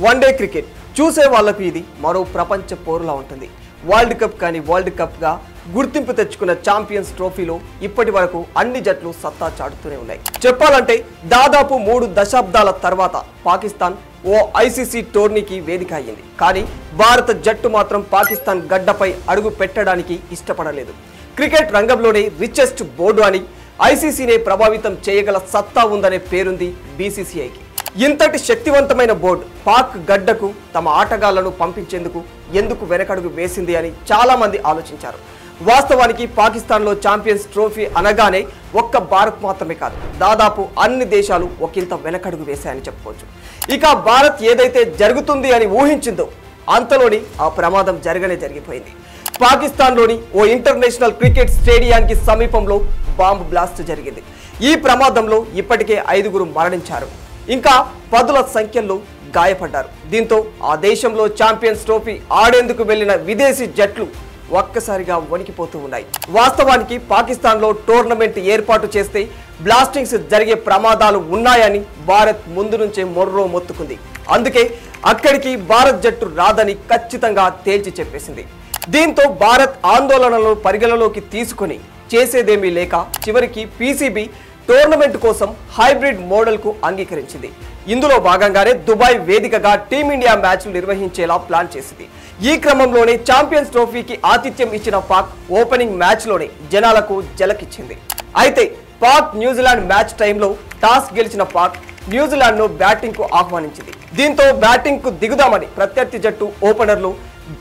One day cricket చూసే వాళ్ళకు ఇది మరో ప్రపంచ పోరులా ఉంటుంది. వరల్డ్ కప్ కానీ వరల్డ్ కప్గా గుర్తింపు తెచ్చుకున్న ఛాంపియన్స్ ట్రోఫీలో ఇప్పటి వరకు అన్ని జట్లు సత్తా చాటుతూనే ఉన్నాయి. చెప్పాలంటే దాదాపు 3 దశాబ్దాల తర్వాత పాకిస్తాన్ ఓ ఐసీసీ టోర్నీకి వేదిక అయ్యింది. కానీ భారత జట్టు మాత్రం పాకిస్తాన్ గడ్డపై అడుగు పెట్టడానికి ఇష్టపడలేదు. క్రికెట్ రంగంలోనే రిచెస్ట్ బోర్డు అని, ఐసీసీనే ప్రభావితం చేయగల సత్తా ఉందనే పేరుంది బీసీసీఐకి. ఇంతటి శక్తివంతమైన బోర్డు పాక్ గడ్డకు తమ ఆటగాళ్లను పంపించేందుకు ఎందుకు వెనకడుగు వేసింది అని చాలా మంది ఆలోచించారు. వాస్తవానికి పాకిస్తాన్లో ఛాంపియన్స్ ట్రోఫీ అనగానే ఒక్క భారత్ మాత్రమే కాదు, దాదాపు అన్ని దేశాలు ఒకంత వెనకడుగు వేశాయని చెప్పుకోవచ్చు. ఇక భారత్ ఏదైతే జరుగుతుంది అని ఊహించిందో అంతలోని ఆ ప్రమాదం జరిగిపోయింది. పాకిస్తాన్లోని ఓ ఇంటర్నేషనల్ క్రికెట్ స్టేడియానికి సమీపంలో బాంబు బ్లాస్ట్ జరిగింది. ఈ ప్రమాదంలో ఇప్పటికే 5గురు మరణించారు, ఇంకా 10ల సంఖ్యలో గాయపడ్డారు. దీంతో ఆ దేశంలో ఛాంపియన్స్ ట్రోఫీ ఆడేందుకు వెళ్లిన విదేశీ జట్లు ఒక్కసారిగా వణికిపోతూ ఉన్నాయి. వాస్తవానికి పాకిస్తాన్లో టోర్నమెంట్ ఏర్పాటు చేస్తే బ్లాస్టింగ్స్ జరిగే ప్రమాదాలు ఉన్నాయని భారత్ ముందు నుంచే మొర్రో మొత్తుకుంది. అందుకే అక్కడికి భారత్ జట్టు రాదని ఖచ్చితంగా తేల్చి చెప్పేసింది. దీంతో భారత్ ఆందోళనలను పరిగణలోకి తీసుకుని చేసేదేమీ లేక చివరికి పీసీబీ టోర్నమెంట్ కోసం హైబ్రిడ్ మోడల్కు అంగీకరించింది. ఇందులో భాగంగానే దుబాయ్ వేదికగా టీమిండియా మ్యాచ్లు నిర్వహించేలా ప్లాన్ చేసింది. ఈ క్రమంలోనే ఛాంపియన్స్ ట్రోఫీకి ఆతిథ్యం ఇచ్చిన పాక్ ఓపెనింగ్ మ్యాచ్లోనే జనాలకు జలకిచ్చింది. అయితే పాక్ న్యూజిలాండ్ మ్యాచ్ టైంలో టాస్ గెలిచిన పాక్ న్యూజిలాండ్ను బ్యాటింగ్కు ఆహ్వానించింది. దీంతో బ్యాటింగ్కు దిగుదామని ప్రత్యర్థి జట్టు ఓపెనర్లు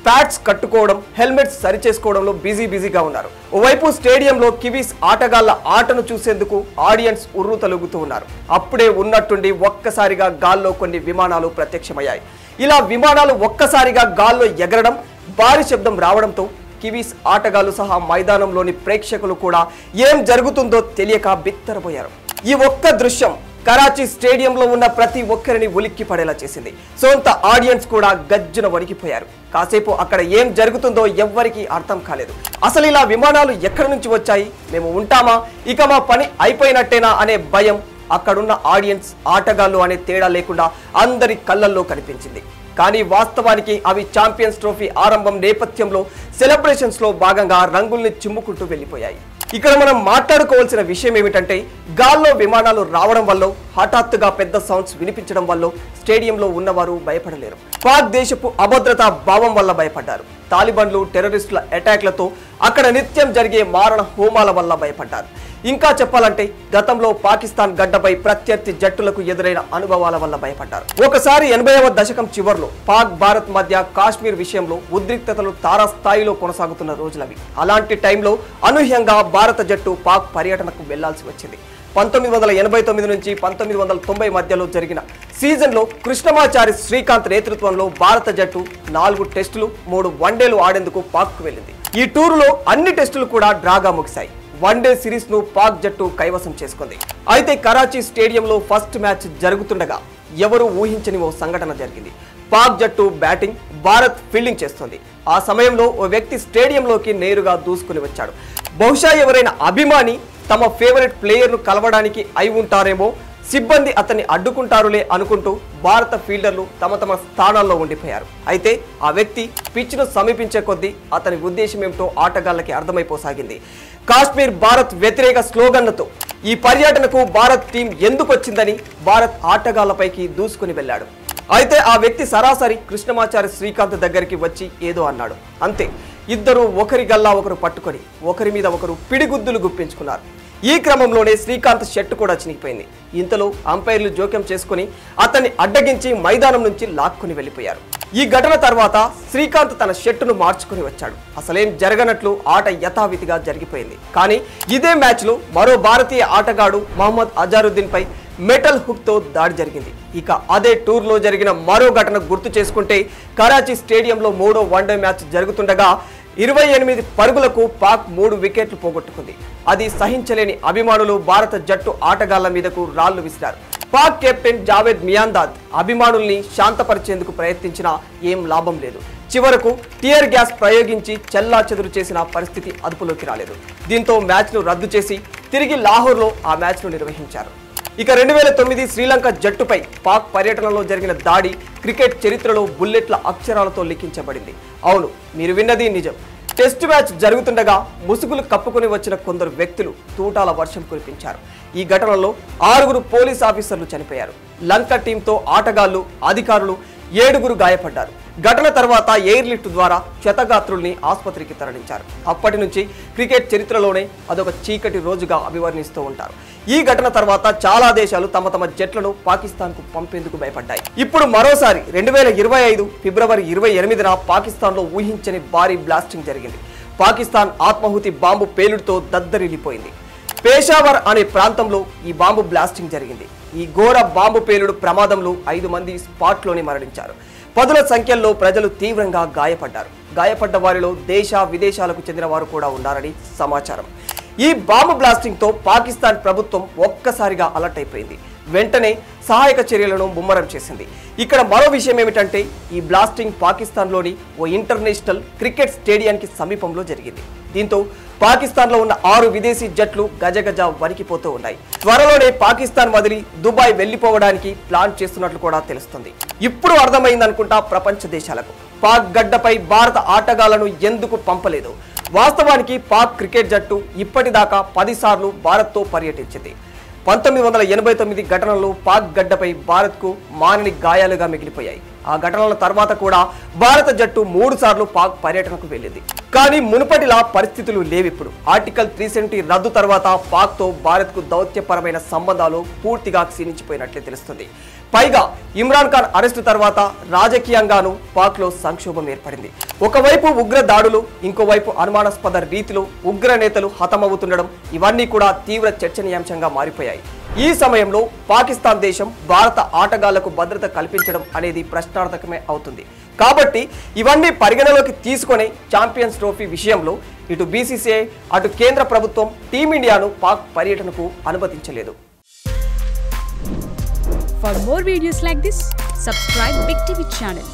ప్యాడ్స్ కట్టుకోవడం, హెల్మెట్స్ సరిచేసుకోవడంలో బిజీగా ఉన్నారు. ఓవైపు స్టేడియంలో కివీస్ ఆటగాళ్ల ఆటను చూసేందుకు ఆడియన్స్ ఉర్రు తలుగుతూ ఉన్నారు. అప్పుడే ఉన్నట్టుండి ఒక్కసారిగా గాల్లో కొన్ని విమానాలు ప్రత్యక్షమయ్యాయి. ఇలా విమానాలు ఒక్కసారిగా గాల్లో ఎగరడం, భారీ శబ్దం రావడంతో కివీస్ ఆటగాళ్లు సహా మైదానంలోని ప్రేక్షకులు కూడా ఏం జరుగుతుందో తెలియక బిత్తరపోయారు. ఈ ఒక్క దృశ్యం కరాచీ స్టేడియంలో ఉన్న ప్రతి ఒక్కరిని ఉలిక్కి పడేలా చేసింది. సొంత ఆడియన్స్ కూడా గజ్జున వణికిపోయారు. కాసేపు అక్కడ ఏం జరుగుతుందో ఎవ్వరికీ అర్థం కాలేదు. అసలు ఇలా విమానాలు ఎక్కడి నుంచి వచ్చాయి, మేము ఉంటామా, ఇక మా పని అయిపోయినట్టేనా అనే భయం అక్కడున్న ఆడియన్స్, ఆటగాళ్లు అనే తేడా లేకుండా అందరి కళ్ళల్లో కనిపించింది. కానీ వాస్తవానికి అవి ఛాంపియన్స్ ట్రోఫీ ఆరంభం నేపథ్యంలో సెలబ్రేషన్స్ లో భాగంగా రంగుల్ని చిమ్ముకుంటూ వెళ్ళిపోయాయి. ఇక్కడ మనం మాట్లాడుకోవాల్సిన విషయం ఏమిటంటే, గాల్లో విమానాలు రావడం వల్ల, హఠాత్తుగా పెద్ద సౌండ్స్ వినిపించడం వల్ల స్టేడియంలో ఉన్నవారు భయపడలేరు. పాక్ దేశపు అభద్రతా భావం వల్ల భయపడ్డారు. తాలిబాన్లు, టెర్రరిస్టుల అటాక్లతో అక్కడ నిత్యం జరిగే మారణ హోమాల వల్ల భయపడ్డారు. ఇంకా చెప్పాలంటే గతంలో పాకిస్తాన్ గడ్డపై ప్రత్యర్థి జట్టులకు ఎదురైన అనుభవాల వల్ల భయపడ్డారు. ఒకసారి 80వ దశకం చివర్లో పాక్ భారత్ మధ్య కాశ్మీర్ విషయంలో ఉద్రిక్తతలు తారాస్థాయిలో కొనసాగుతున్న రోజులవి. అలాంటి టైంలో అనూహ్యంగా భారత జట్టు పాక్ పర్యటనకు వెళ్లాల్సి వచ్చింది. 1989 నుంచి 1990 మధ్యలో జరిగిన సీజన్లో కృష్ణమాచారి శ్రీకాంత్ నేతృత్వంలో భారత జట్టు 4 టెస్టులు 3 వన్డేలు ఆడేందుకు పాక్కు వెళ్ళింది. ఈ టూరులో అన్ని టెస్టులు కూడా డ్రాగా ముగిశాయి. వన్డే సిరీస్ ను పాక్ జట్టు కైవసం చేసుకుంది. అయితే కరాచీ స్టేడియంలో ఫస్ట్ మ్యాచ్ జరుగుతుండగా ఎవరు ఊహించని ఓ సంఘటన జరిగింది. పాక్ జట్టు బ్యాటింగ్, భారత్ ఫీల్డింగ్ చేస్తుంది. ఆ సమయంలో ఓ వ్యక్తి స్టేడియంలోకి నేరుగా దూసుకుని వచ్చాడు. బహుశా ఎవరైనా అభిమాని తమ ఫేవరెట్ ప్లేయర్ను కలవడానికి అయి ఉంటారేమో, సిబ్బంది అతన్ని అడ్డుకుంటారులే అనుకుంటూ భారత ఫీల్డర్లు తమ స్థానాల్లో ఉండిపోయారు. అయితే ఆ వ్యక్తి పిచ్ను సమీపించే కొద్దీ అతని ఉద్దేశం ఏమిటో ఆటగాళ్లకి అర్థమైపోసాగింది. కాశ్మీర్ భారత్ వ్యతిరేక స్లోగన్లతో ఈ పర్యటనకు భారత్ టీం ఎందుకు వచ్చిందని భారత్ ఆటగాళ్లపైకి దూసుకుని వెళ్ళాడు. అయితే ఆ వ్యక్తి సరాసరి కృష్ణమాచారి శ్రీకాంత్ దగ్గరికి వచ్చి ఏదో అన్నాడు. అంతే, ఇద్దరు ఒకరి గల్లా ఒకరు పట్టుకొని ఒకరి మీద ఒకరు పిడిగుద్దులు గుప్పించుకున్నారు. ఈ క్రమంలోనే శ్రీకాంత్ షర్ట్ కూడా చినిగిపోయింది. ఇంతలో అంపైర్లు జోక్యం చేసుకుని అతన్ని అడ్డగించి మైదానం నుంచి లాక్కుని వెళ్ళిపోయారు. ఈ ఘటన తర్వాత శ్రీకాంత్ తన షర్టును మార్చుకుని వచ్చాడు. అసలేం జరగనట్లు ఆట యథావిధిగా జరిగిపోయింది. కానీ ఇదే మ్యాచ్ లో మరో భారతీయ ఆటగాడు మహమ్మద్ అజారుద్దీన్ పై మెటల్ హుక్ తో దాడి జరిగింది. ఇక అదే టూర్ లో జరిగిన మరో ఘటన గుర్తు చేసుకుంటే, కరాచీ స్టేడియంలో 3వ వన్డే మ్యాచ్ జరుగుతుండగా 28 పరుగులకు పాక్ 3 వికెట్లు పోగొట్టుకుంది. అది సహించలేని అభిమానులు భారత జట్టు ఆటగాళ్ల మీదకు రాళ్లు విసిరారు. పాక్ కెప్టెన్ జావేద్ మియాందాద్ అభిమానుల్ని శాంతపరిచేందుకు ప్రయత్నించినా ఏం లాభం లేదు. చివరకు టియర్ గ్యాస్ ప్రయోగించి చెల్లాచెదురు చేసిన పరిస్థితి అదుపులోకి రాలేదు. దీంతో మ్యాచ్ను రద్దు చేసి తిరిగి లాహోర్లో ఆ మ్యాచ్ను నిర్వహించారు. ఇక 2009 శ్రీలంక జట్టుపై పాక్ పర్యటనలో జరిగిన దాడి క్రికెట్ చరిత్రలో బుల్లెట్ల అక్షరాలతో లిఖించబడింది. అవును, మీరు విన్నది నిజం. టెస్ట్ మ్యాచ్ జరుగుతుండగా ముసుగులు కప్పుకొని వచ్చిన కొందరు వ్యక్తులు తూటాల వర్షం కురిపించారు. ఈ ఘటనలో 6 పోలీస్ ఆఫీసర్లు చనిపోయారు. లంక టీంతో ఆటగాళ్లు, అధికారులు 7 గాయపడ్డారు. ఘటన తర్వాత ఎయిర్ లిఫ్ట్ ద్వారా క్షతగాత్రుల్ని ఆసుపత్రికి తరలించారు. అప్పటి నుంచి క్రికెట్ చరిత్రలోనే అదొక చీకటి రోజుగా అభివర్ణిస్తూ ఉంటారు. ఈ ఘటన తర్వాత చాలా దేశాలు తమ జట్లను పాకిస్తాన్కు పంపేందుకు భయపడ్డాయి. ఇప్పుడు మరోసారి 2025 ఫిబ్రవరి 28న పాకిస్తాన్లో ఊహించని భారీ బ్లాస్టింగ్ జరిగింది. పాకిస్తాన్ ఆత్మాహుతి బాంబు పేలుడుతో దద్దరిల్లిపోయింది. పేషావర్ అనే ప్రాంతంలో ఈ బాంబు బ్లాస్టింగ్ జరిగింది. ఈ ఘోర బాంబు పేలుడు ప్రమాదంలో 5 మంది స్పాట్లోనే మరణించారు. పదుల సంఖ్యలో ప్రజలు తీవ్రంగా గాయపడ్డారు. గాయపడ్డ వారిలో దేశ విదేశాలకు చెందిన వారు కూడా ఉన్నారని సమాచారం. ఈ బాంబు బ్లాస్టింగ్ తో పాకిస్తాన్ ప్రభుత్వం ఒక్కసారిగా అలర్ట్ అయిపోయింది. వెంటనే సహాయక చర్యలను ముమ్మరం చేసింది. ఇక్కడ మరో విషయం ఏమిటంటే ఈ బ్లాస్టింగ్ పాకిస్తాన్లోని ఓ ఇంటర్నేషనల్ క్రికెట్ స్టేడియానికి సమీపంలో జరిగింది. దీంతో పాకిస్తాన్లో ఉన్న 6 విదేశీ జట్లు గజగజ వణికిపోతూ ఉన్నాయి. త్వరలోనే పాకిస్తాన్ వదిలి దుబాయ్ వెళ్లిపోవడానికి ప్లాన్ చేస్తున్నట్లు కూడా తెలుస్తుంది. ఇప్పుడు అర్థమైందనుకుంటా ప్రపంచ దేశాలకు పాక్ గడ్డపై భారత ఆటగాళ్లను ఎందుకు పంపలేదు. వాస్తవానికి పాక్ క్రికెట్ జట్టు ఇప్పటిదాకా 10 సార్లు భారత్తో పర్యటించింది. 1989 ఘటనలు పాక్ గడ్డపై భారత్కు మానని గాయాలుగా మిగిలిపోయాయి. ఆ ఘటనల తర్వాత కూడా భారత జట్టు 3 సార్లు పాక్ పర్యటనకు వెళ్ళింది. కానీ మునుపటిలా పరిస్థితులు లేవిప్పుడు. ఆర్టికల్ 370 రద్దు తర్వాత పాక్తో భారత్కు దౌత్యపరమైన సంబంధాలు పూర్తిగా క్షీణించిపోయినట్లే తెలుస్తుంది. పైగా ఇమ్రాన్ ఖాన్ అరెస్టు తర్వాత రాజకీయంగానూ పాక్లో సంక్షోభం ఏర్పడింది. ఒకవైపు ఉగ్ర దాడులు, ఇంకోవైపు అనుమానాస్పద రీతిలో ఉగ్ర నేతలు హతమవుతుండడం, ఇవన్నీ కూడా తీవ్ర చర్చనీయాంశంగా మారిపోయాయి. ఈ సమయంలో పాకిస్తాన్ దేశం భారత ఆటగాళ్లకు భద్రత కల్పించడం అనేది ప్రశ్నార్థకమే అవుతుంది. కాబట్టి ఇవన్నీ పరిగణలోకి తీసుకొని ఛాంపియన్స్ ట్రోఫీ విషయంలో ఇటు బీసీసీఐ, అటు కేంద్ర ప్రభుత్వం టీమిండియాను పాక్ పర్యటనకు అనుమతించలేదు. For more videos like this, subscribe Big TV channel.